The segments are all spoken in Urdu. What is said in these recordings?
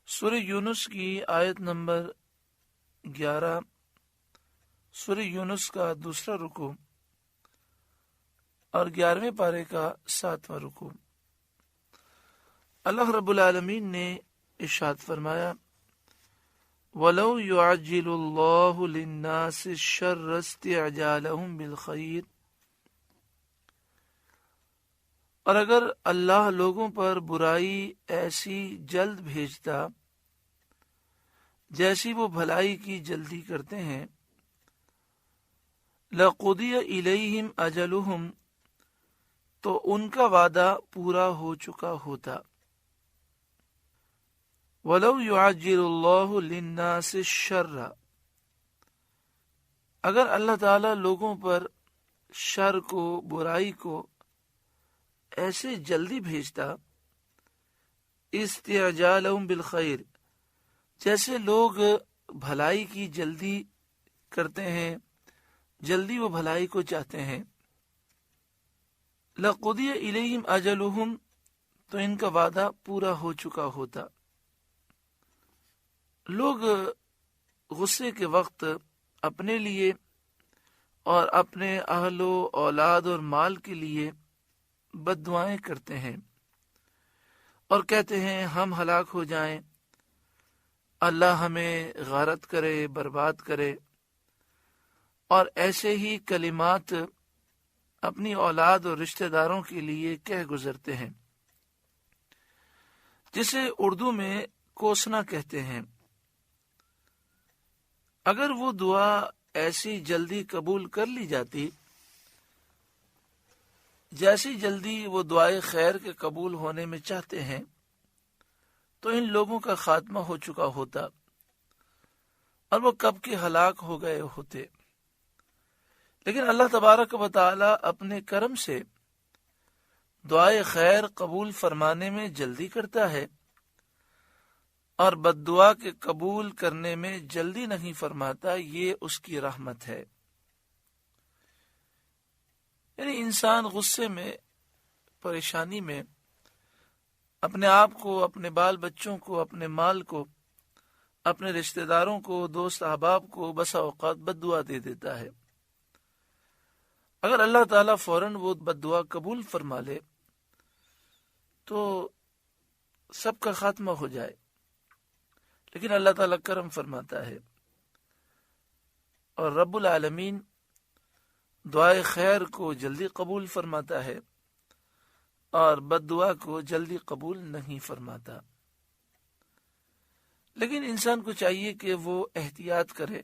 سورہ یونس کی آیت نمبر 11، سورہ یونس کا دوسرا رکوع اور 11ویں پارے کا 7واں رکوع۔ اللہ رب العالمین نے ارشاد فرمایا، وَلَوْ يُعَجِّلُ اللَّهُ لِلنَّاسِ الشَّرَّ اسْتِعْجَالَهُم بِالْخَيْرِ، اور اگر اللہ لوگوں پر برائی ایسی جلد بھیجتا جیسی وہ بھلائی کی جلدی کرتے ہیں، لَقُضِيَ إِلَيْهِمْ أَجَلُهُمْ، تو ان کا وعدہ پورا ہو چکا ہوتا۔ وَلَوْ يُعَجِّلُ اللَّهُ لِلنَّاسِ الشَّرَّ، اگر اللہ تعالی لوگوں پر شر کو، برائی کو ایسے جلدی بھیجتا، استعجالهم بالخیر، جیسے لوگ بھلائی کی جلدی کرتے ہیں، جلدی وہ بھلائی کو چاہتے ہیں، لَقُضِيَ إِلَيْهِمْ أَجَلُهُمْ، تو ان کا وعدہ پورا ہو چکا ہوتا۔ لوگ غصے کے وقت اپنے لیے اور اپنے اہل و اولاد اور مال کے لیے بد دعائیں کرتے ہیں اور کہتے ہیں ہم ہلاک ہو جائیں، اللہ ہمیں غارت کرے، برباد کرے، اور ایسے ہی کلمات اپنی اولاد اور رشتہ داروں کے لیے کہہ گزرتے ہیں، جسے اردو میں کوسنا کہتے ہیں۔ اگر وہ دعا ایسی جلدی قبول کر لی جاتی جیسی جلدی وہ دعائے خیر کے قبول ہونے میں چاہتے ہیں، تو ان لوگوں کا خاتمہ ہو چکا ہوتا اور وہ کب کے ہلاک ہو گئے ہوتے۔ لیکن اللہ تبارک و تعالی اپنے کرم سے دعائے خیر قبول فرمانے میں جلدی کرتا ہے اور بد دعا کے قبول کرنے میں جلدی نہیں فرماتا، یہ اس کی رحمت ہے۔ یعنی انسان غصے میں، پریشانی میں اپنے آپ کو، اپنے بال بچوں کو، اپنے مال کو، اپنے رشتہ داروں کو، دوست احباب کو بسا اوقات بد دعا دے دیتا ہے۔ اگر اللہ تعالیٰ فوراً وہ بد دعا قبول فرما لے تو سب کا خاتمہ ہو جائے، لیکن اللہ تعالیٰ کرم فرماتا ہے اور رب العالمین دعائے خیر کو جلدی قبول فرماتا ہے اور بد دعا کو جلدی قبول نہیں فرماتا۔ لیکن انسان کو چاہیے کہ وہ احتیاط کرے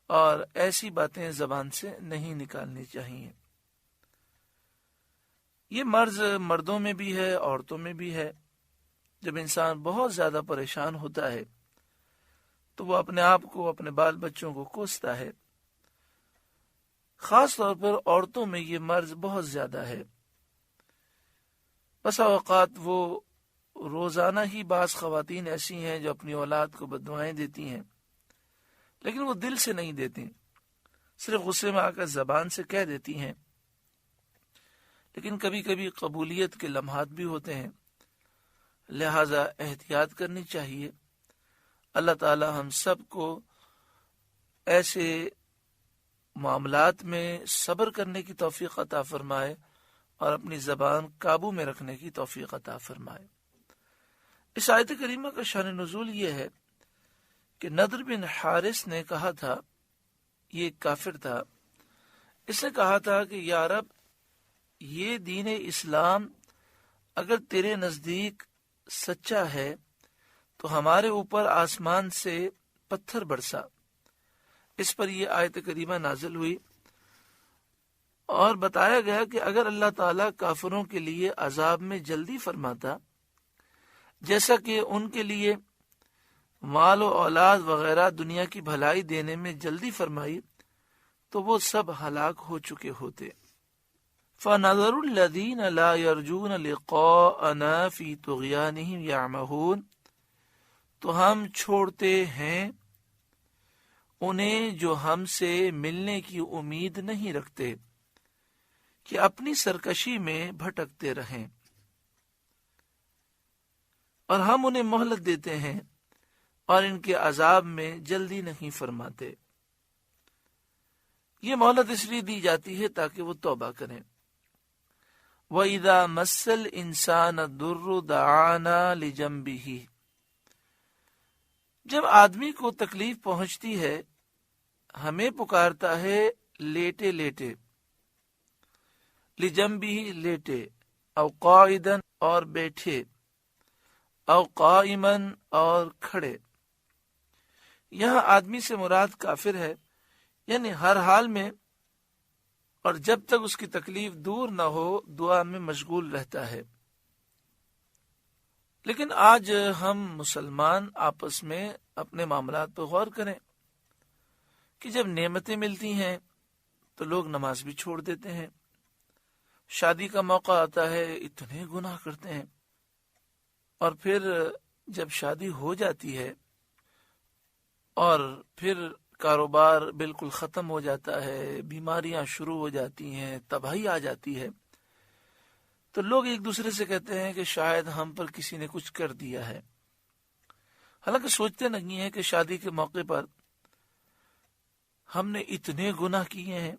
اور ایسی باتیں زبان سے نہیں نکالنی چاہیے۔ یہ مرض مردوں میں بھی ہے، عورتوں میں بھی ہے۔ جب انسان بہت زیادہ پریشان ہوتا ہے تو وہ اپنے آپ کو، اپنے بال بچوں کو کوستا ہے۔ خاص طور پر عورتوں میں یہ مرض بہت زیادہ ہے۔ بسا اوقات وہ روزانہ ہی بعض خواتین ایسی ہیں جو اپنی اولاد کو بد دعائیں دیتی ہیں، لیکن وہ دل سے نہیں دیتی، صرف غصے میں آ کر زبان سے کہہ دیتی ہیں۔ لیکن کبھی کبھی قبولیت کے لمحات بھی ہوتے ہیں، لہذا احتیاط کرنی چاہیے۔ اللہ تعالی ہم سب کو ایسے معاملات میں صبر کرنے کی توفیق عطا فرمائے اور اپنی زبان قابو میں رکھنے کی توفیق عطا فرمائے۔ اس آیت کریمہ کا شان نزول یہ ہے کہ نضر بن حارث نے کہا تھا، یہ ایک کافر تھا، اس نے کہا تھا کہ یا رب، یہ دین اسلام اگر تیرے نزدیک سچا ہے تو ہمارے اوپر آسمان سے پتھر برسا۔ اس پر یہ آیت کریمہ نازل ہوئی اور بتایا گیا کہ اگر اللہ تعالیٰ کافروں کے لیے عذاب میں جلدی فرماتا، جیسا کہ ان کے لیے مال و اولاد وغیرہ دنیا کی بھلائی دینے میں جلدی فرمائی، تو وہ سب ہلاک ہو چکے ہوتے۔ فَنَظَرُ الَّذِينَ لَا يَرْجُونَ لِقَاءَنَا فِي طُغْيَانِهِمْ يَعْمَهُونَ، تو ہم چھوڑتے ہیں انہیں جو ہم سے ملنے کی امید نہیں رکھتے، کہ اپنی سرکشی میں بھٹکتے رہیں، اور ہم انہیں مہلت دیتے ہیں اور ان کے عذاب میں جلدی نہیں فرماتے۔ یہ مہلت اس لیے دی جاتی ہے تاکہ وہ توبہ کریں۔ وَإِذَا مَسَّ الْإِنسَانَ الضُّرُّ دَعَانَا لِجَنبِهِ، جب آدمی کو تکلیف پہنچتی ہے ہمیں پکارتا ہے لیٹے لیٹے، لِجَنبِهِ لیٹے، او قائدًا اور بیٹھے، او قائمًا اور کھڑے۔ یہاں آدمی سے مراد کافر ہے، یعنی ہر حال میں اور جب تک اس کی تکلیف دور نہ ہو دعا میں مشغول رہتا ہے۔ لیکن آج ہم مسلمان آپس میں اپنے معاملات پر غور کریں کہ جب نعمتیں ملتی ہیں تو لوگ نماز بھی چھوڑ دیتے ہیں، شادی کا موقع آتا ہے اتنے گناہ کرتے ہیں، اور پھر جب شادی ہو جاتی ہے اور پھر کاروبار بالکل ختم ہو جاتا ہے، بیماریاں شروع ہو جاتی ہیں، تباہی آ جاتی ہے، تو لوگ ایک دوسرے سے کہتے ہیں کہ شاید ہم پر کسی نے کچھ کر دیا ہے، حالانکہ سوچتے نہیں ہیں کہ شادی کے موقع پر ہم نے اتنے گناہ کیے ہیں،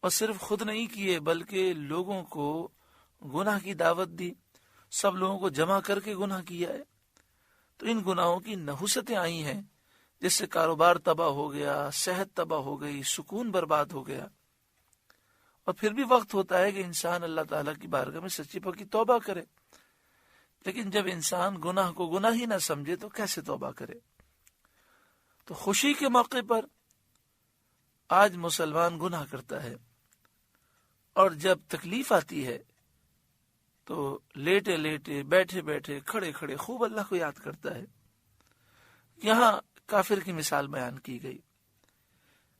اور صرف خود نہیں کیے بلکہ لوگوں کو گناہ کی دعوت دی، سب لوگوں کو جمع کر کے گناہ کیا ہے۔ تو ان گناہوں کی نحوستیں آئی ہیں جس سے کاروبار تباہ ہو گیا، صحت تباہ ہو گئی، سکون برباد ہو گیا، اور پھر بھی وقت ہوتا ہے کہ انسان اللہ تعالیٰ کی بارگاہ میں سچی پکی توبہ کرے، لیکن جب انسان گناہ کو گناہ ہی نہ سمجھے تو کیسے توبہ کرے؟ تو خوشی کے موقع پر آج مسلمان گناہ کرتا ہے، اور جب تکلیف آتی ہے تو لیٹے لیٹے، بیٹھے بیٹھے، کھڑے کھڑے خوب اللہ کو یاد کرتا ہے۔ یہاں کافر کی مثال بیان کی گئی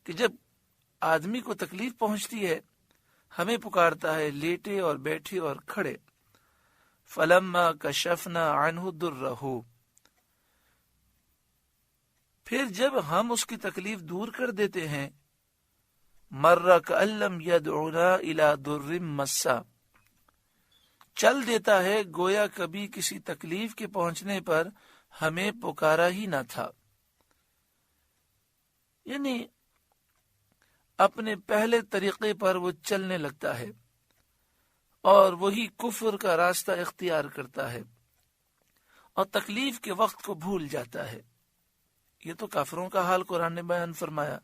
کہ جب آدمی کو تکلیف پہنچتی ہے ہمیں پکارتا ہے لیٹے اور بیٹھے اور کھڑے۔ فَلَمَّا كَشَفْنَا عَنْهُ ضُرَّهُ، پھر جب ہم اس کی تکلیف دور کر دیتے ہیں، مَرَّ كَأَن لَّمْ يَدْعُنَا إِلَىٰ ضُرٍّ مَّسَّ، چل دیتا ہے گویا کبھی کسی تکلیف کے پہنچنے پر ہمیں پکارا ہی نہ تھا، یعنی اپنے پہلے طریقے پر وہ چلنے لگتا ہے اور وہی کفر کا راستہ اختیار کرتا ہے اور تکلیف کے وقت کو بھول جاتا ہے۔ یہ تو کافروں کا حال قرآن نے بیان فرمایا۔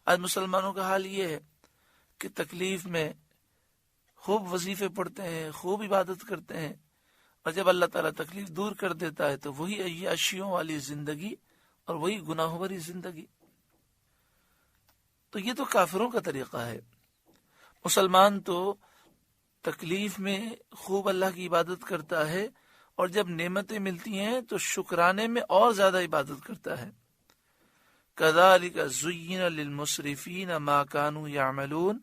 آج مسلمانوں کا حال یہ ہے کہ تکلیف میں خوب وظیفے پڑھتے ہیں، خوب عبادت کرتے ہیں، اور جب اللہ تعالیٰ تکلیف دور کر دیتا ہے تو وہی عیاشیوں والی زندگی اور وہی گناہوں والی زندگی۔ تو یہ تو کافروں کا طریقہ ہے۔ مسلمان تو تکلیف میں خوب اللہ کی عبادت کرتا ہے، اور جب نعمتیں ملتی ہیں تو شکرانے میں اور زیادہ عبادت کرتا ہے۔ كَذَلِكَ زُيِّنَ لِلْمُسْرِفِينَ مَا كَانُوا يَعْمَلُونَ،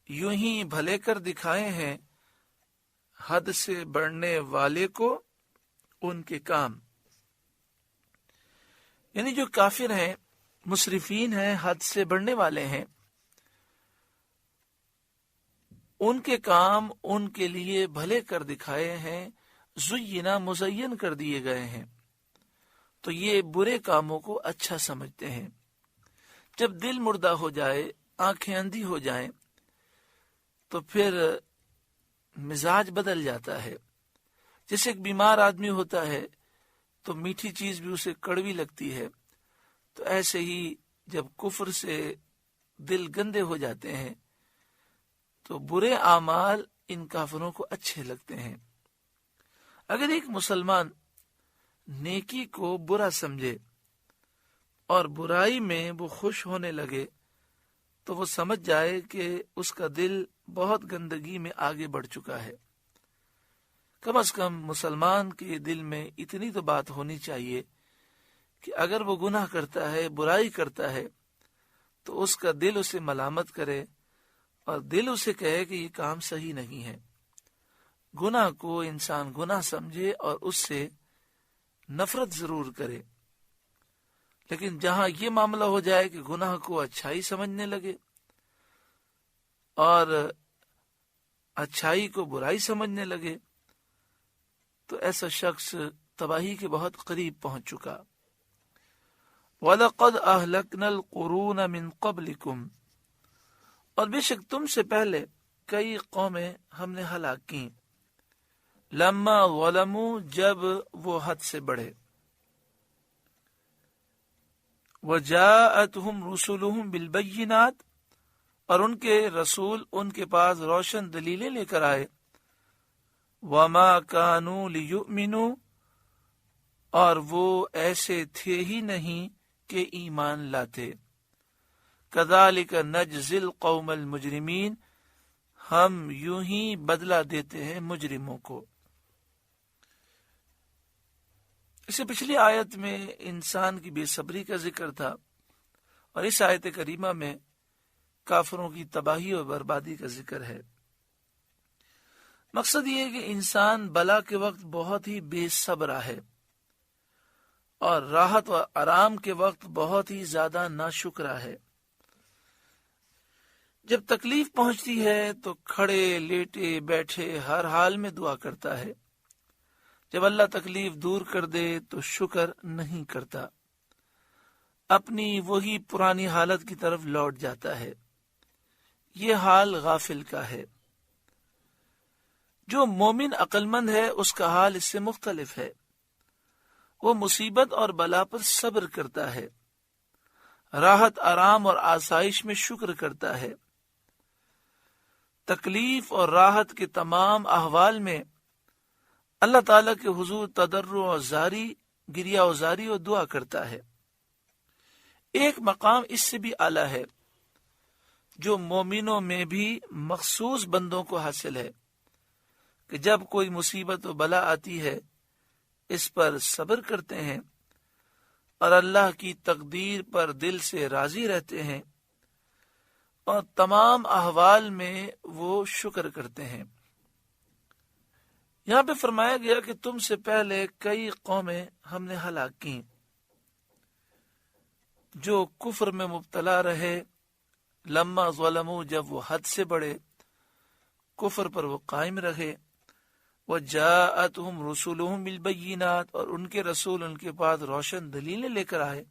یوں ہی بھلے کر دکھائے ہیں حد سے بڑھنے والے کو ان کے کام، یعنی جو کافر ہیں، مسرفین ہیں، حد سے بڑھنے والے ہیں، ان کے کام ان کے لیے بھلے کر دکھائے ہیں، زینا مزین کر دیے گئے ہیں، تو یہ برے کاموں کو اچھا سمجھتے ہیں۔ جب دل مردہ ہو جائے، آنکھیں اندھی ہو جائیں، تو پھر مزاج بدل جاتا ہے۔ جیسے ایک بیمار آدمی ہوتا ہے تو میٹھی چیز بھی اسے کڑوی لگتی ہے، تو ایسے ہی جب کفر سے دل گندے ہو جاتے ہیں تو برے اعمال ان کافروں کو اچھے لگتے ہیں۔ اگر ایک مسلمان نیکی کو برا سمجھے اور برائی میں وہ خوش ہونے لگے تو وہ سمجھ جائے کہ اس کا دل بہت گندگی میں آگے بڑھ چکا ہے۔ کم از کم مسلمان کے دل میں اتنی تو بات ہونی چاہیے کہ اگر وہ گناہ کرتا ہے، برائی کرتا ہے، تو اس کا دل اسے ملامت کرے اور دل اسے کہے کہ یہ کام صحیح نہیں ہے۔ گناہ کو انسان گناہ سمجھے اور اس سے نفرت ضرور کرے، لیکن جہاں یہ معاملہ ہو جائے کہ گناہ کو اچھائی سمجھنے لگے اور اچھائی کو برائی سمجھنے لگے تو ایسا شخص تباہی کے بہت قریب پہنچ چکا۔ وَلَقَدْ أَهْلَكْنَا الْقُرُونَ مِنْ قَبْلِكُمْ، اور بے شک تم سے پہلے کئی قومیں ہم نے ہلاک کی، لما ظلموا، جب وہ حد سے بڑھے، وَجَاءَتْهُمْ رُسُلُهُمْ بِالْبَيِّنَاتِ، اور ان کے رسول ان کے پاس روشن دلیلیں لے کر آئے، وَمَا كَانُوا لِيُؤْمِنُوا، اور وہ ایسے تھے ہی نہیں کہ ایمان لاتے، كَذَلِكَ نَجْزِي الْقَوْمَ الْمُجْرِمِينَ، ہم یوں ہی بدلہ دیتے ہیں مجرموں کو۔ اس سے پچھلی آیت میں انسان کی بے صبری کا ذکر تھا، اور اس آیت کریمہ میں کافروں کی تباہی اور بربادی کا ذکر ہے۔ مقصد یہ ہے کہ انسان بلا کے وقت بہت ہی بے صبر ہے، اور راحت و آرام کے وقت بہت ہی زیادہ ناشکرا ہے۔ جب تکلیف پہنچتی ہے تو کھڑے لیٹے بیٹھے ہر حال میں دعا کرتا ہے، جب اللہ تکلیف دور کر دے تو شکر نہیں کرتا، اپنی وہی پرانی حالت کی طرف لوٹ جاتا ہے۔ یہ حال غافل کا ہے۔ جو مومن عقل مند ہے اس کا حال اس سے مختلف ہے، وہ مصیبت اور بلا پر صبر کرتا ہے، راحت آرام اور آسائش میں شکر کرتا ہے، تکلیف اور راحت کے تمام احوال میں اللہ تعالیٰ کے حضور تضرع و زاری، گریہ و زاری و دعا کرتا ہے۔ ایک مقام اس سے بھی اعلیٰ ہے جو مومنوں میں بھی مخصوص بندوں کو حاصل ہے، کہ جب کوئی مصیبت و بلا آتی ہے اس پر صبر کرتے ہیں اور اللہ کی تقدیر پر دل سے راضی رہتے ہیں، اور تمام احوال میں وہ شکر کرتے ہیں۔ یہاں پہ فرمایا گیا کہ تم سے پہلے کئی قومیں ہم نے ہلاک کی جو کفر میں مبتلا رہے، لما ظلموا، جب وہ حد سے بڑھے، کفر پر وہ قائم رہے، وَجَاءَتْهُمْ رُسُلُهُمْ بِالْبَيِّنَاتِ، اور ان کے رسول ان کے پاس روشن دلیلیں لے کر آئے،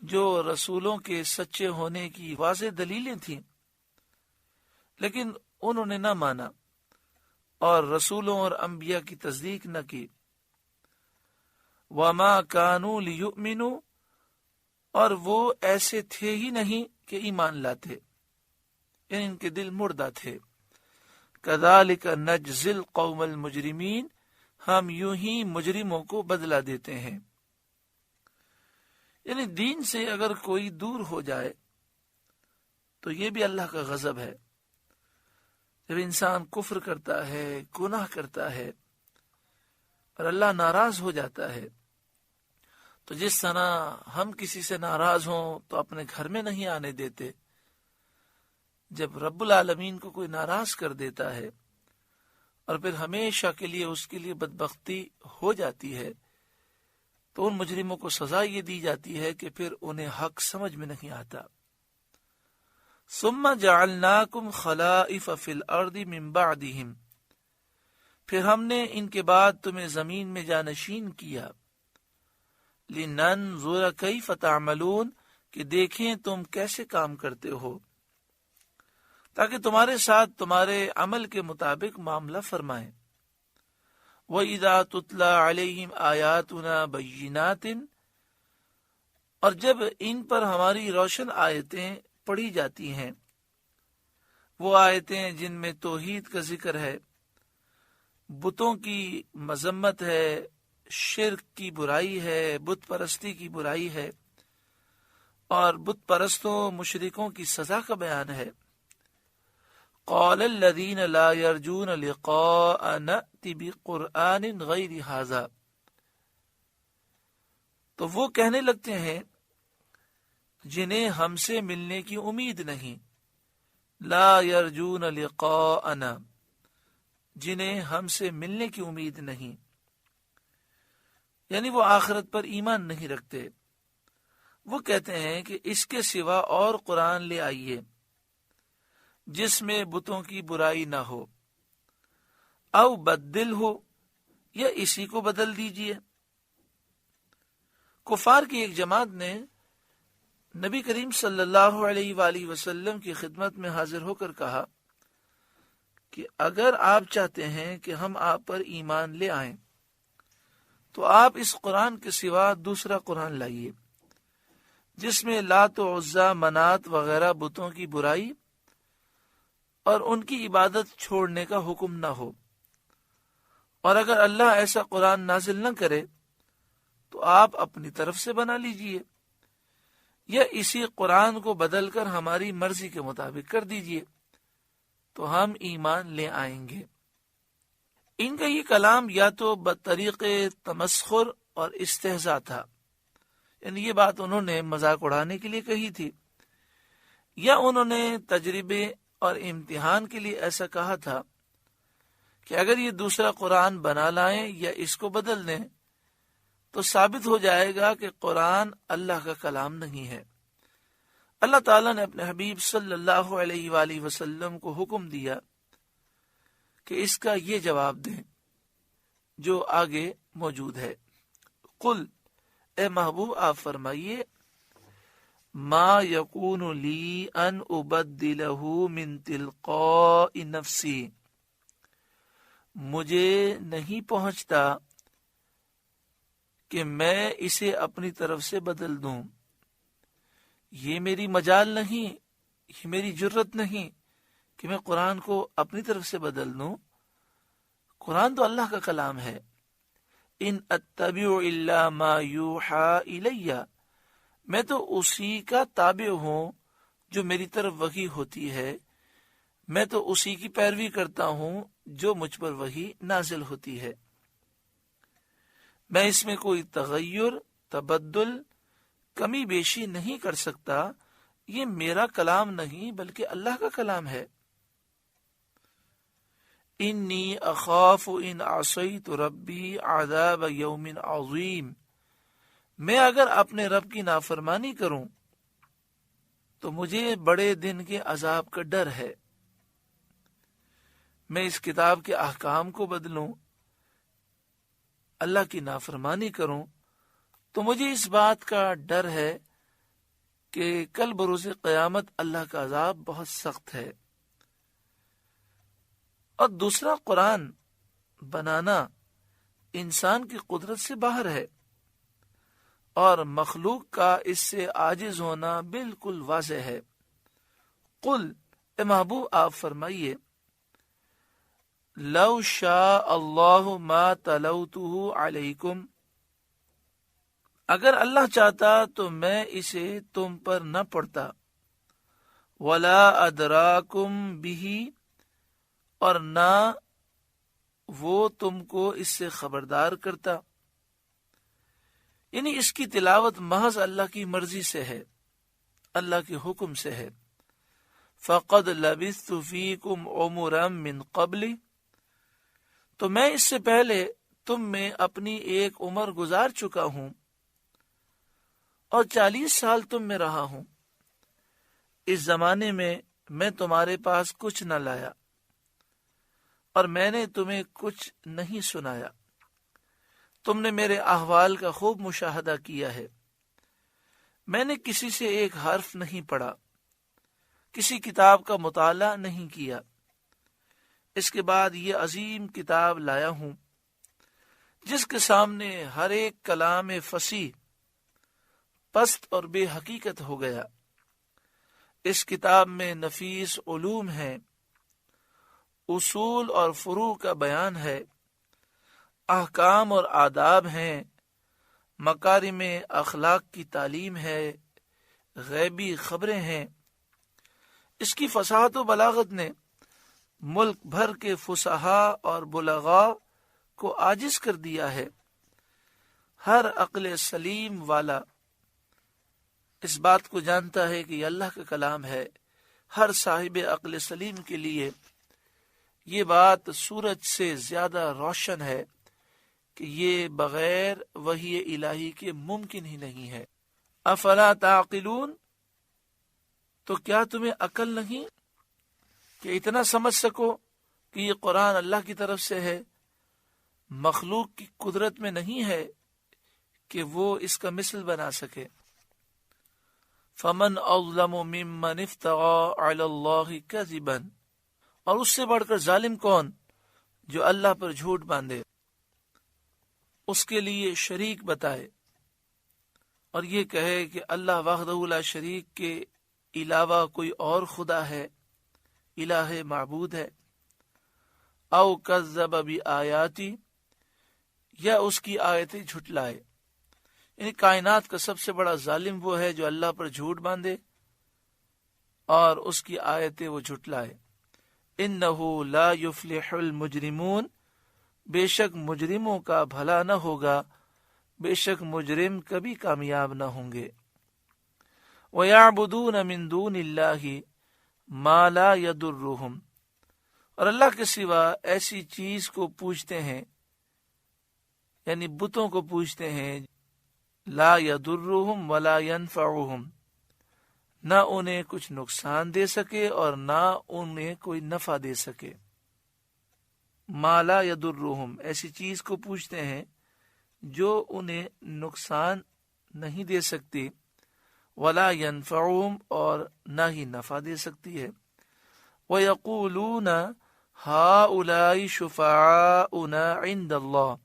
جو رسولوں کے سچے ہونے کی واضح دلیلیں تھیں، لیکن انہوں نے نہ مانا اور رسولوں اور انبیاء کی تصدیق نہ کی۔ وَمَا كَانُوا لِيُؤْمِنُوا، اور وہ ایسے تھے ہی نہیں کہ ایمان لاتے، یعنی ان کے دل مردہ تھے۔ كَذَلِكَ نَجْزِي الْقَوْمَ الْمُجْرِمِينَ، ہم یوں ہی مجرموں کو بدلہ دیتے ہیں۔ یعنی دین سے اگر کوئی دور ہو جائے تو یہ بھی اللہ کا غضب ہے۔ جب انسان کفر کرتا ہے، گناہ کرتا ہے اور اللہ ناراض ہو جاتا ہے، تو جس طرح ہم کسی سے ناراض ہوں تو اپنے گھر میں نہیں آنے دیتے، جب رب العالمین کو کوئی ناراض کر دیتا ہے اور پھر ہمیشہ کے لیے اس کے لیے بدبختی ہو جاتی ہے، تو ان مجرموں کو سزا یہ دی جاتی ہے کہ پھر انہیں حق سمجھ میں نہیں آتا۔ ثم جعلناکم خلائف فی الارض من بعدہم، پھر ہم نے ان کے بعد تمہیں زمین میں جانشین کیا، لننظر کیف تعملون، کہ دیکھیں تم کیسے کام کرتے ہو، تاکہ تمہارے ساتھ تمہارے عمل کے مطابق معاملہ فرمائیں۔ وَإِذَا تُتْلَى عَلَيْهِمْ آيَاتُنَا بَيِّنَاتٍ، اور جب ان پر ہماری روشن آیتیں پڑھی جاتی ہیں، وہ آیتیں جن میں توحید کا ذکر ہے، بتوں کی مذمت ہے، شرک کی برائی ہے، بت پرستی کی برائی ہے، اور بت پرستوں مشرکوں کی سزا کا بیان ہے۔ قال الذین لا یرجون لقاء نأت بقرآن غیر ھذا، تو وہ کہنے لگتے ہیں جنہیں ہم سے ملنے کی امید نہیں، لا یرجون لقاءنا، جنہیں ہم سے ملنے کی امید نہیں، یعنی وہ آخرت پر ایمان نہیں رکھتے۔ وہ کہتے ہیں کہ اس کے سوا اور قرآن لے آئیے، جس میں بتوں کی برائی نہ ہو، او بدل ہو یا اسی کو بدل دیجئے۔ کفار کی ایک جماعت نے نبی کریم صلی اللہ علیہ وآلہ وسلم کی خدمت میں حاضر ہو کر کہا کہ اگر آپ چاہتے ہیں کہ ہم آپ پر ایمان لے آئیں تو آپ اس قرآن کے سوا دوسرا قرآن لائیے جس میں لات و عزا، منات وغیرہ بتوں کی برائی اور ان کی عبادت چھوڑنے کا حکم نہ ہو، اور اگر اللہ ایسا قرآن نازل نہ کرے تو آپ اپنی طرف سے بنا لیجئے یا اسی قرآن کو بدل کر ہماری مرضی کے مطابق کر دیجئے تو ہم ایمان لے آئیں گے۔ ان کا یہ کلام یا تو بطریق تمسخر اور استہزاء تھا، یعنی یہ بات انہوں نے مذاق اڑانے کے لیے کہی تھی، یا انہوں نے تجربے اور امتحان کے لیے ایسا کہا تھا کہ اگر یہ دوسرا قرآن بنا لائیں یا اس کو بدل دیں تو ثابت ہو جائے گا کہ قرآن اللہ کا کلام نہیں ہے۔ اللہ تعالیٰ نے اپنے حبیب صلی اللہ علیہ وآلہ وسلم کو حکم دیا کہ اس کا یہ جواب دیں جو آگے موجود ہے۔ قل، اے محبوب آپ فرمائیے، ما یکون لی ان ابدلہ من تلقاء نفسی، مجھے نہیں پہنچتا کہ میں اسے اپنی طرف سے بدل دوں، یہ میری مجال نہیں، یہ میری جرت نہیں کہ میں قرآن کو اپنی طرف سے بدل دوں۔ قرآن تو اللہ کا کلام ہے۔ ان اتبع الا ما یوحى الی، میں تو اسی کا تابع ہوں جو میری طرف وحی ہوتی ہے، میں تو اسی کی پیروی کرتا ہوں جو مجھ پر وحی نازل ہوتی ہے۔ میں اس میں کوئی تغیر، تبدل، کمی بیشی نہیں کر سکتا، یہ میرا کلام نہیں بلکہ اللہ کا کلام ہے۔ انی اخاف ان عصیت ربی عذاب یوم عظیم، میں اگر اپنے رب کی نافرمانی کروں تو مجھے بڑے دن کے عذاب کا ڈر ہے۔ میں اس کتاب کے احکام کو بدلوں، اللہ کی نافرمانی کروں تو مجھے اس بات کا ڈر ہے کہ کل بروز قیامت اللہ کا عذاب بہت سخت ہے۔ اور دوسرا قرآن بنانا انسان کی قدرت سے باہر ہے، اور مخلوق کا اس سے عاجز ہونا بالکل واضح ہے۔ قل، اے محبوب آپ فرمائیے، لو شاء اللہ ما تلوتہ علیکم، اگر اللہ چاہتا تو میں اسے تم پر نہ پڑھتا، ولا ادراکم بہ، اور نہ وہ تم کو اس سے خبردار کرتا، یعنی اس کی تلاوت محض اللہ کی مرضی سے ہے، اللہ کے حکم سے ہے۔ فقد لبثت فیکم عمرا من قبل، تو میں اس سے پہلے تم میں اپنی ایک عمر گزار چکا ہوں، اور 40 سال تم میں رہا ہوں۔ اس زمانے میں میں تمہارے پاس کچھ نہ لایا، اور میں نے تمہیں کچھ نہیں سنایا۔ تم نے میرے احوال کا خوب مشاہدہ کیا ہے، میں نے کسی سے ایک حرف نہیں پڑھا، کسی کتاب کا مطالعہ نہیں کیا۔ اس کے بعد یہ عظیم کتاب لایا ہوں جس کے سامنے ہر ایک کلام فصیح پست اور بے حقیقت ہو گیا۔ اس کتاب میں نفیس علوم ہیں، اصول اور فروع کا بیان ہے، احکام اور آداب ہیں، مکارم اخلاق کی تعلیم ہے، غیبی خبریں ہیں۔ اس کی فصاحت و بلاغت نے ملک بھر کے فصحاء اور بلغاء کو عاجز کر دیا ہے۔ ہر عقل سلیم والا اس بات کو جانتا ہے کہ یہ اللہ کا کلام ہے۔ ہر صاحب عقل سلیم کے لیے یہ بات سورج سے زیادہ روشن ہے کہ یہ بغیر وحی الہی کے ممکن ہی نہیں ہے۔ افلا تعقلون، تو کیا تمہیں عقل نہیں؟ کہ اتنا سمجھ سکو کہ یہ قرآن اللہ کی طرف سے ہے، مخلوق کی قدرت میں نہیں ہے کہ وہ اس کا مثل بنا سکے۔ فمن اظلم ممن افترى علی اللہ کذبا، اور اس سے بڑھ کر ظالم کون جو اللہ پر جھوٹ باندھے، اس کے لیے شریک بتائے اور یہ کہے کہ اللہ وحدہ لا شریک کے علاوہ کوئی اور خدا ہے، الہ معبود ہے۔ او کذب بآیاتی، یا اس کی آیتیں جھٹلائے، یعنی کائنات کا سب سے بڑا ظالم وہ ہے جو اللہ پر جھوٹ باندھے اور اس کی آیتیں وہ جھٹلائے۔ انہ لا یفلح المجرمون، بے شک مجرموں کا بھلا نہ ہوگا، بے شک مجرم کبھی کامیاب نہ ہوں گے۔ وَيَعْبُدُونَ مِن دُونِ اللَّهِ مَا لَا يَضُرُّهُمْ، اور اللہ کے سوا ایسی چیز کو پوجتے ہیں، یعنی بتوں کو پوجتے ہیں، لا يَضُرُّهُمْ وَلَا يَنفَعُهُمْ، نہ انہیں کچھ نقصان دے سکے اور نہ انہیں کوئی نفع دے سکے۔ ما لا يَضُرُّهُمْ، ایسی چیز کو پوجتے ہیں جو انہیں نقصان نہیں دے سکتی، ولا ينفعهم، اور نہ ہی نفع دے سکتی ہے۔ وَيَقُولُونَ هَؤُلَاءِ شُفَعَاؤُنَا عِندَ اللَّهِ،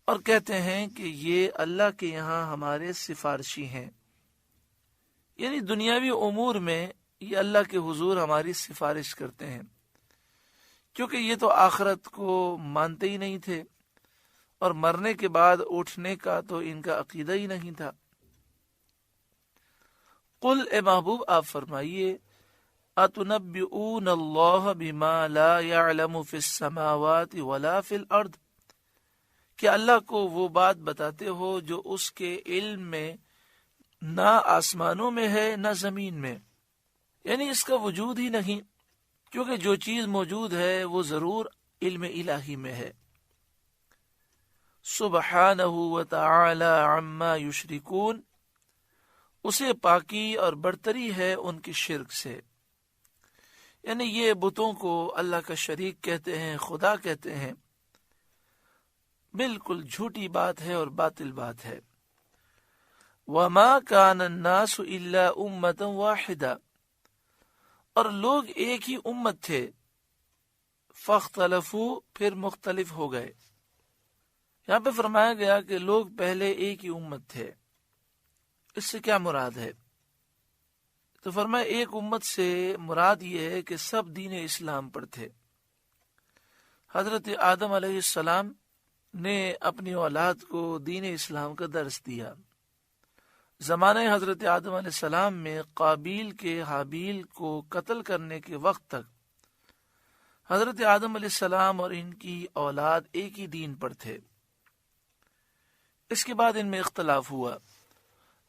اور کہتے ہیں کہ یہ اللہ کے یہاں ہمارے سفارشی ہیں، یعنی دنیاوی امور میں یہ اللہ کے حضور ہماری سفارش کرتے ہیں، کیونکہ یہ تو آخرت کو مانتے ہی نہیں تھے اور مرنے کے بعد اٹھنے کا تو ان کا عقیدہ ہی نہیں تھا۔ قل، اے محبوب آپ فرمائیے، اتنبئون اللہ بما لا يعلم فی السماوات ولا فی الارض، کہ اللہ کو وہ بات بتاتے ہو جو اس کے علم میں نہ آسمانوں میں ہے نہ زمین میں، یعنی اس کا وجود ہی نہیں، کیونکہ جو چیز موجود ہے وہ ضرور علم الہی میں ہے۔ سبحانہ وتعالی عما یشرکون، اسے پاکی اور برتری ہے ان کی شرک سے، یعنی یہ بتوں کو اللہ کا شریک کہتے ہیں، خدا کہتے ہیں، بالکل جھوٹی بات ہے اور باطل بات ہے۔ وما کان الناس الا امۃ واحدہ، اور لوگ ایک ہی امت تھے، فاختلفوا، پھر مختلف ہو گئے۔ یہاں پہ فرمایا گیا کہ لوگ پہلے ایک ہی امت تھے، اس سے کیا مراد ہے؟ تو فرمایا ایک امت سے مراد یہ ہے کہ سب دین اسلام پر تھے۔ حضرت آدم علیہ السلام نے اپنی اولاد کو دین اسلام کا درس دیا۔ زمانہ حضرت آدم علیہ السلام میں قابیل کے حابیل کو قتل کرنے کے وقت تک حضرت آدم علیہ السلام اور ان کی اولاد ایک ہی دین پر تھے۔ اس کے بعد ان میں اختلاف ہوا،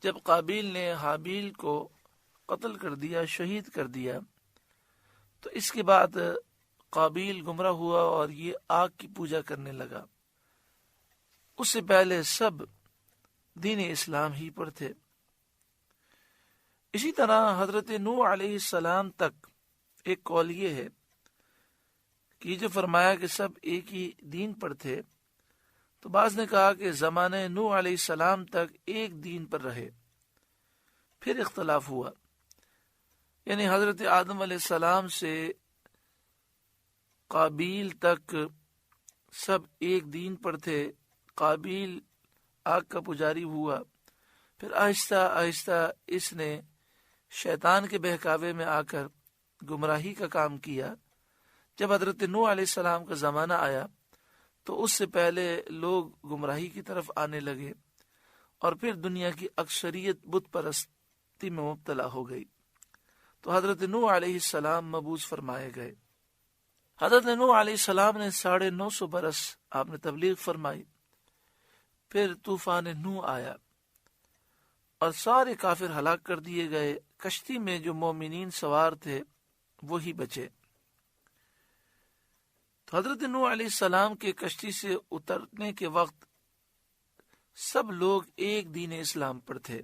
جب قابیل نے حابیل کو قتل کر دیا، شہید کر دیا، تو اس کے بعد قابیل گمراہ ہوا اور یہ آگ کی پوجا کرنے لگا۔ اس سے پہلے سب دین اسلام ہی پر تھے۔ اسی طرح حضرت نوح علیہ السلام تک ایک قول یہ ہے کہ جو فرمایا کہ سب ایک ہی دین پر تھے، تو بعض نے کہا کہ زمانہ نوح علیہ السلام تک ایک دین پر رہے، پھر اختلاف ہوا، یعنی حضرت آدم علیہ السلام سے قابیل تک سب ایک دین پر تھے۔ قابیل آگ کا پجاری ہوا، پھر آہستہ آہستہ اس نے شیطان کے بہکاوے میں آ کر گمراہی کا کام کیا۔ جب حضرت نوح علیہ السلام کا زمانہ آیا تو اس سے پہلے لوگ گمراہی کی طرف آنے لگے اور پھر دنیا کی اکثریت بت پرستی میں مبتلا ہو گئی، تو حضرت نوح علیہ السلام مبعوث فرمائے گئے۔ حضرت نوح علیہ السلام نے 950 برس آپ نے تبلیغ فرمائی، پھر طوفان نوح آیا اور سارے کافر ہلاک کر دیے گئے، کشتی میں جو مومنین سوار تھے وہی بچے۔ تو حضرت نوح علیہ السلام کے کشتی سے اترنے کے وقت سب لوگ ایک دین اسلام پر تھے،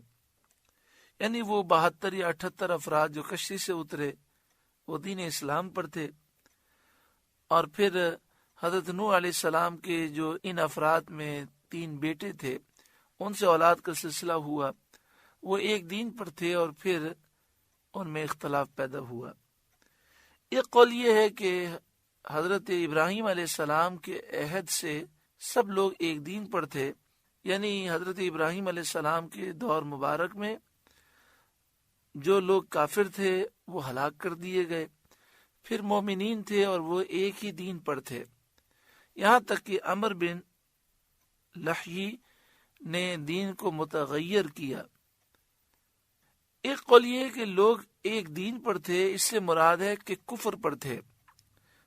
یعنی وہ 72 یا 78 افراد جو کشتی سے اترے وہ دین اسلام پر تھے، اور پھر حضرت نوح علیہ السلام کے جو ان افراد میں 3 بیٹے تھے ان سے اولاد کا سلسلہ ہوا، وہ ایک دین پر تھے اور پھر ان میں اختلاف پیدا ہوا۔ ایک قول یہ ہے کہ حضرت ابراہیم علیہ السلام کے عہد سے سب لوگ ایک دین پر تھے، یعنی حضرت ابراہیم علیہ السلام کے دور مبارک میں جو لوگ کافر تھے وہ ہلاک کر دیے گئے، پھر مومنین تھے اور وہ ایک ہی دین پر تھے، یہاں تک کہ عمر بن لحی نے دین کو متغیر کیا۔ ایک قول یہ ہے کہ لوگ ایک دین پر تھے، اس سے مراد ہے کہ کفر پر تھے،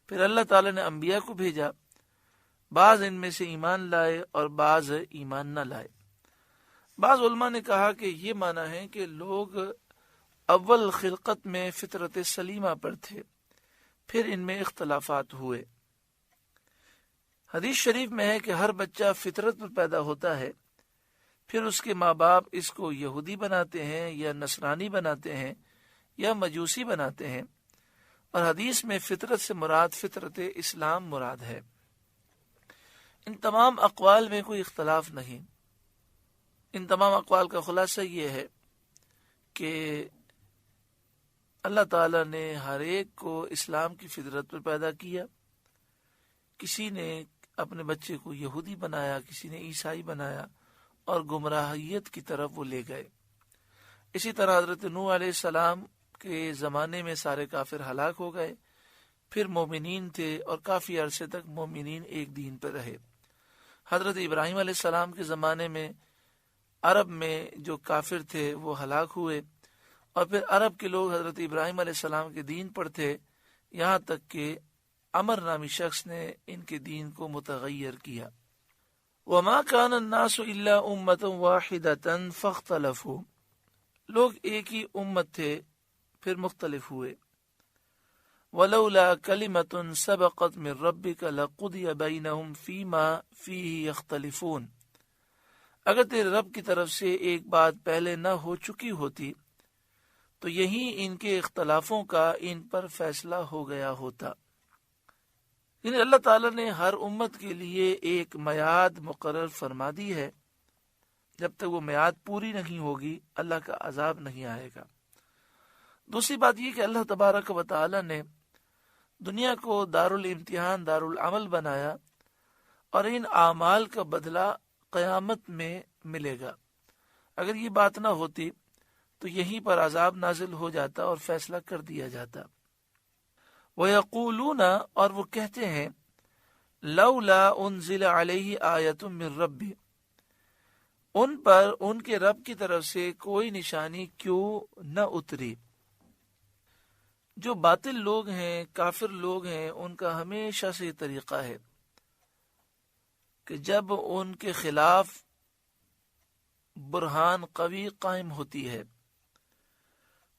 پھر اللہ تعالی نے انبیاء کو بھیجا، بعض ان میں سے ایمان لائے اور بعض ایمان نہ لائے۔ بعض علماء نے کہا کہ یہ معنی ہے کہ لوگ اول خلقت میں فطرت سلیمہ پر تھے، پھر ان میں اختلافات ہوئے۔ حدیث شریف میں ہے کہ ہر بچہ فطرت پر پیدا ہوتا ہے، پھر اس کے ماں باپ اس کو یہودی بناتے ہیں یا نصرانی بناتے ہیں یا مجوسی بناتے ہیں، اور حدیث میں فطرت سے مراد فطرت اسلام مراد ہے۔ ان تمام اقوال میں کوئی اختلاف نہیں۔ ان تمام اقوال کا خلاصہ یہ ہے کہ اللہ تعالیٰ نے ہر ایک کو اسلام کی فطرت پر پیدا کیا، کسی نے اپنے بچے کو یہودی بنایا، کسی نے عیسائی بنایا، اور گمراہیت کی طرف وہ لے گئے۔ اسی طرح حضرت نوح علیہ السلام کے زمانے میں سارے کافر ہلاک ہو گئے، پھر مومنین تھے اور کافی عرصے تک مومنین ایک دین پر رہے۔ حضرت ابراہیم علیہ السلام کے زمانے میں عرب میں جو کافر تھے وہ ہلاک ہوئے، اور پھر عرب کے لوگ حضرت ابراہیم علیہ السلام کے دین پر تھے، یہاں تک کہ عمر نامی شخص نے ان کے دین کو متغیر کیا۔ وَمَا كَانَ النَّاسُ إِلَّا أُمَّةً وَاحِدَةً فَاخْتَلَفُوا، لوگ ایک ہی امت تھے پھر مختلف ہوئے۔ وَلَوْلَا كَلِمَةٌ سَبَقَتْ مِن رَبِّكَ لَقُضِيَ بَيْنَهُمْ فِيمَا فِيهِ يَخْتَلِفُونَ، اگر تیرے رب کی طرف سے ایک بات پہلے نہ ہو چکی ہوتی تو یہی ان کے اختلافوں کا ان پر فیصلہ ہو گیا ہوتا۔ یعنی اللہ تعالیٰ نے ہر امت کے لیے ایک میعاد مقرر فرما دی ہے، جب تک وہ میعاد پوری نہیں ہوگی اللہ کا عذاب نہیں آئے گا۔ دوسری بات یہ کہ اللہ تبارک و تعالیٰ نے دنیا کو دارالامتحان، دارالعمل بنایا، اور ان اعمال کا بدلہ قیامت میں ملے گا۔ اگر یہ بات نہ ہوتی تو یہیں پر عذاب نازل ہو جاتا اور فیصلہ کر دیا جاتا۔ وَيَقُولُونَ، اور وہ کہتے ہیں، لَوْلَا أُنزِلَ عَلَيْهِ آیَةٌ مِّن رَّبِّهِ، ان پر ان کے رب کی طرف سے کوئی نشانی کیوں نہ اتری۔ جو باطل لوگ ہیں، کافر لوگ ہیں، ان کا ہمیشہ سے یہ طریقہ ہے کہ جب ان کے خلاف برہان قوی قائم ہوتی ہے،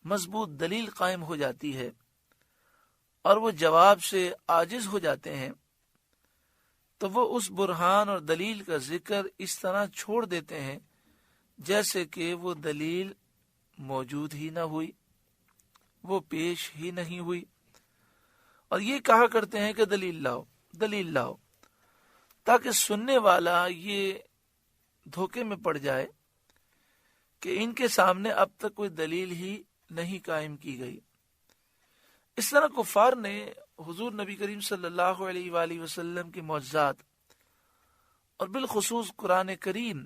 مضبوط دلیل قائم ہو جاتی ہے، اور وہ جواب سے عاجز ہو جاتے ہیں، تو وہ اس برہان اور دلیل کا ذکر اس طرح چھوڑ دیتے ہیں جیسے کہ وہ دلیل موجود ہی نہ ہوئی، وہ پیش ہی نہیں ہوئی، اور یہ کہا کرتے ہیں کہ دلیل لاؤ، دلیل لاؤ، تاکہ سننے والا یہ دھوکے میں پڑ جائے کہ ان کے سامنے اب تک کوئی دلیل ہی نہیں قائم کی گئی۔ اس طرح کفار نے حضور نبی کریم صلی اللہ علیہ وآلہ وسلم کے معجزات، اور بالخصوص قرآن کریم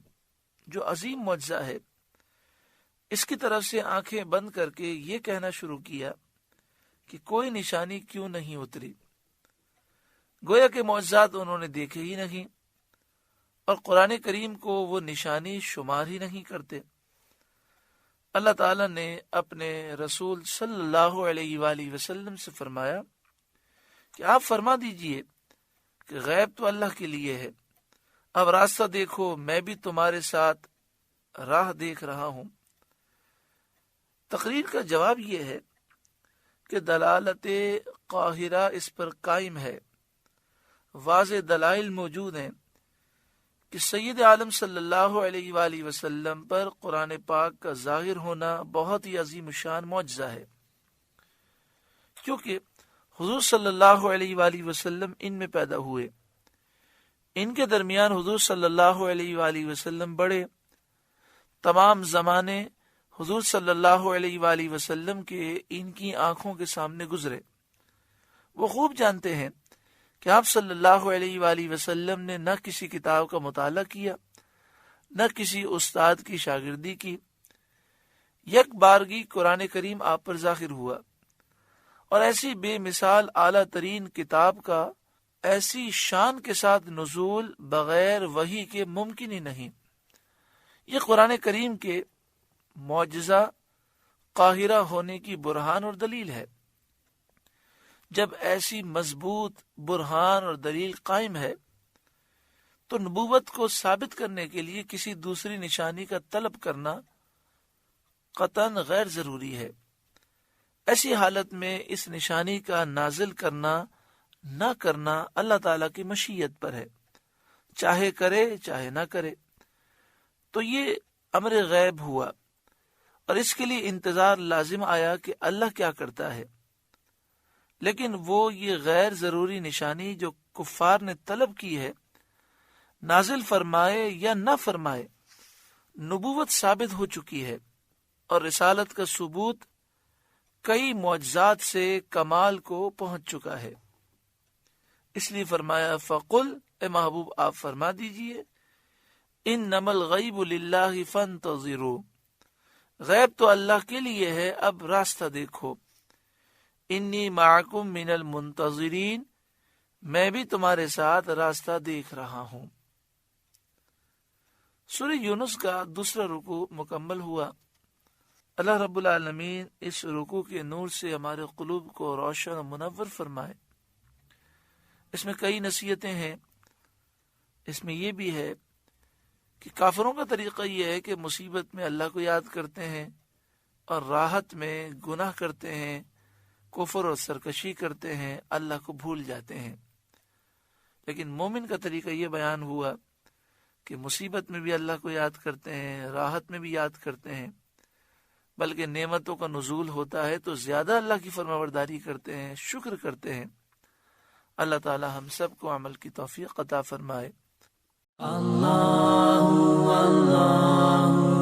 جو عظیم معجزہ ہے، اس کی طرف سے آنکھیں بند کر کے یہ کہنا شروع کیا کہ کوئی نشانی کیوں نہیں اتری، گویا کہ معجزات انہوں نے دیکھے ہی نہیں، اور قرآن کریم کو وہ نشانی شمار ہی نہیں کرتے۔ اللہ تعالیٰ نے اپنے رسول صلی اللہ علیہ وآلہ وسلم سے فرمایا کہ آپ فرما دیجئے کہ غیب تو اللہ کے لیے ہے، اب راستہ دیکھو، میں بھی تمہارے ساتھ راہ دیکھ رہا ہوں۔ تقریر کا جواب یہ ہے کہ دلالت قاہرہ اس پر قائم ہے، واضح دلائل موجود ہیں کہ سید عالم صلی اللہ علیہ وآلہ وسلم پر قرآن پاک کا ظاہر ہونا بہت ہی عظیم شان معجزہ ہے، کیونکہ حضور صلی اللہ علیہ وآلہ وسلم ان میں پیدا ہوئے، ان کے درمیان حضور صلی اللہ علیہ وآلہ وسلم بڑے، تمام زمانے حضور صلی اللہ علیہ وآلہ وسلم کے ان کی آنکھوں کے سامنے گزرے۔ وہ خوب جانتے ہیں کہ آپ صلی اللہ علیہ وآلہ وسلم نے نہ کسی کتاب کا مطالعہ کیا، نہ کسی استاد کی شاگردی کی، یک بارگی قرآن کریم آپ پر ظاہر ہوا، اور ایسی بے مثال اعلیٰ ترین کتاب کا ایسی شان کے ساتھ نزول بغیر وحی کے ممکن ہی نہیں۔ یہ قرآن کریم کے معجزہ قاہرہ ہونے کی برہان اور دلیل ہے۔ جب ایسی مضبوط برہان اور دلیل قائم ہے تو نبوت کو ثابت کرنے کے لیے کسی دوسری نشانی کا طلب کرنا قطعاً غیر ضروری ہے۔ ایسی حالت میں اس نشانی کا نازل کرنا نہ کرنا اللہ تعالیٰ کی مشیت پر ہے، چاہے کرے چاہے نہ کرے۔ تو یہ امر غیب ہوا، اور اس کے لیے انتظار لازم آیا کہ اللہ کیا کرتا ہے۔ لیکن وہ یہ غیر ضروری نشانی جو کفار نے طلب کی ہے، نازل فرمائے یا نہ فرمائے، نبوت ثابت ہو چکی ہے، اور رسالت کا ثبوت کئی معجزات سے کمال کو پہنچ چکا ہے۔ اس لیے فرمایا فقل، اے محبوب آپ فرما دیجئے، انما الغیب للہ فانتظروا، غیب تو اللہ کے لیے ہے، اب راستہ دیکھو۔ انی معکم من المنتظرین، میں بھی تمہارے ساتھ راستہ دیکھ رہا ہوں۔ سورہ یونس کا دوسرا رکوع مکمل ہوا۔ اللہ رب العالمین اس رکوع کے نور سے ہمارے قلوب کو روشن و منور فرمائے۔ اس میں کئی نصیحتیں ہیں۔ اس میں یہ بھی ہے کہ کافروں کا طریقہ یہ ہے کہ مصیبت میں اللہ کو یاد کرتے ہیں، اور راحت میں گناہ کرتے ہیں، کفر اور سرکشی کرتے ہیں، اللہ کو بھول جاتے ہیں۔ لیکن مومن کا طریقہ یہ بیان ہوا کہ مصیبت میں بھی اللہ کو یاد کرتے ہیں، راحت میں بھی یاد کرتے ہیں، بلکہ نعمتوں کا نزول ہوتا ہے تو زیادہ اللہ کی فرمانبرداری کرتے ہیں، شکر کرتے ہیں۔ اللہ تعالی ہم سب کو عمل کی توفیق عطا فرمائے۔ اللہ اللہ